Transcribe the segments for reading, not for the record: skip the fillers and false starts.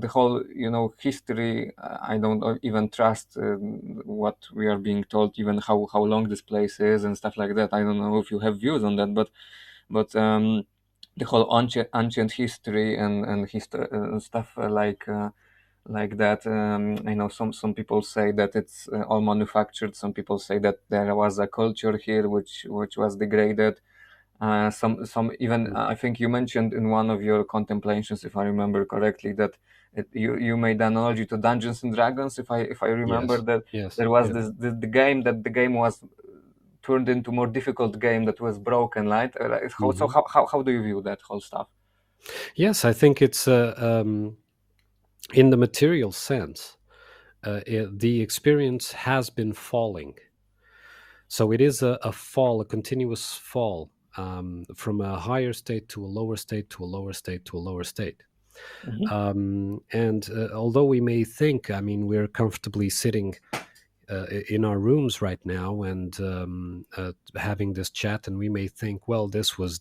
the whole, history. I don't even trust what we are being told, even how long this place is and stuff like that. I don't know if you have views on that, but the whole ancient history and history and stuff like that. I know some people say that it's all manufactured. Some people say that there was a culture here which was degraded. Some even, I think you mentioned in one of your contemplations, if I remember correctly, that you made an analogy to Dungeons and Dragons. If I remember Yes, that yes, there was yeah. the game was turned into more difficult game that was broken, right? So Hmm. how do you view that whole stuff? Yes, I think it's in the material sense. The experience has been falling, so it is a fall, a continuous fall, from a higher state to a lower state to a lower state to a lower state. Hmm. And although we may think, I mean, we're comfortably sitting in our rooms right now and having this chat, and we may think, well, this is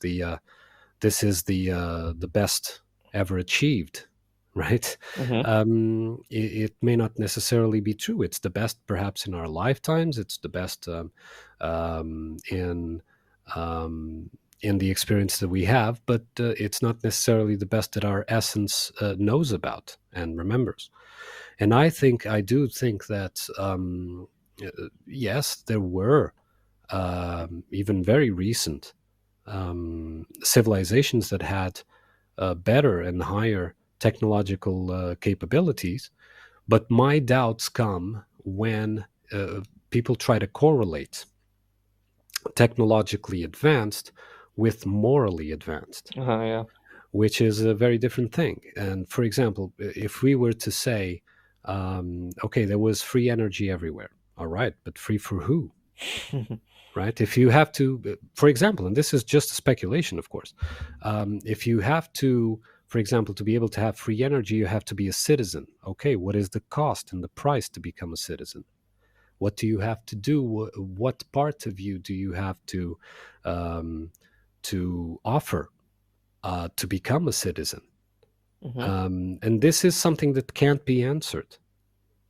the best ever achieved, right? Hmm. It may not necessarily be true. It's the best perhaps in our lifetimes. It's the best um, in um, in the experience that we have, but it's not necessarily the best that our essence knows about and remembers. And I do think that yes, there were even very recent civilizations that had better and higher technological capabilities. But my doubts come when people try to correlate technologically advanced with morally advanced, Yeah. which is a very different thing. And for example, if we were to say, okay, there was free energy everywhere, all right, but free for who? Right? If you have to, for example, and this is just a speculation, of course, if you have to, for example, to be able to have free energy, you have to be a citizen. Okay, what is the cost and the price to become a citizen? What do you have to do? What part of you do you have um, to offer to become a citizen? Hmm. And this is something that can't be answered,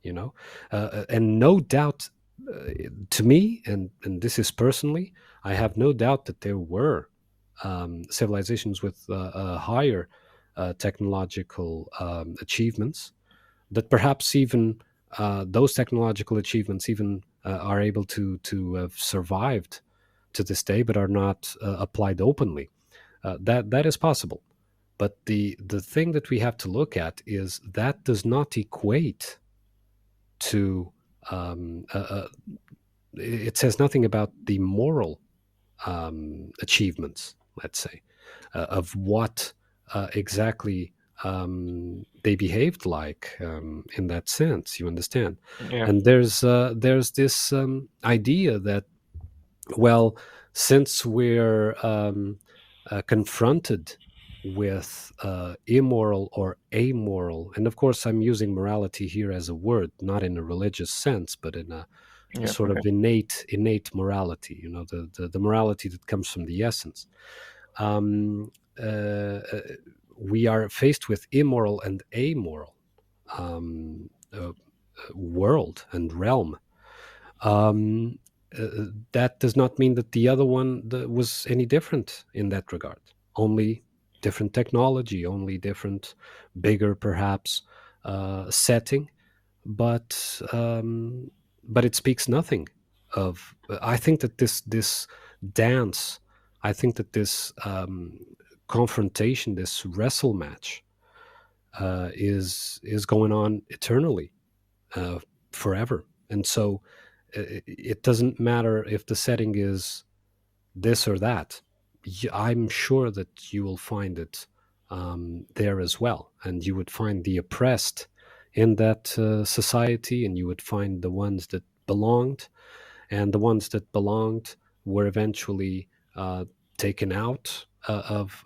and no doubt, uh, to me, and this is personally, I have no doubt that there were civilizations with higher technological achievements, that perhaps even those technological achievements even are able to have survived to this day, but are not applied openly. That is possible. But the thing that we have to look at is that does not equate to it says nothing about the moral achievements, let's say, of what exactly they behaved like in that sense. You understand? Yeah. And there's this idea that, well, since we're confronted with immoral or amoral, and of course I'm using morality here as a word, not in a religious sense, but in a Yeah. sort Okay. of innate morality, the morality that comes from the essence. um, uh, uh, we are faced with immoral and amoral world and realm. um, that does not mean that the other one was any different in that regard. Only different technology, only different, bigger perhaps setting, but it speaks nothing of. I think that this dance, I think that this confrontation, this wrestle match, is going on eternally, uh, forever, and so it doesn't matter if the setting is this or that. I'm sure that you will find it there as well, and you would find the oppressed in that society, and you would find the ones that belonged, and the ones that belonged were eventually taken out of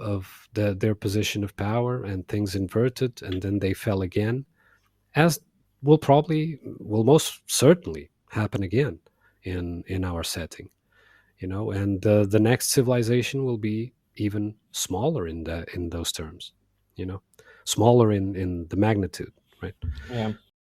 their position of power, and things inverted, and then they fell again, as will most certainly happen again in our setting, and the next civilization will be even smaller in those terms, you know smaller in the magnitude, right? Yeah.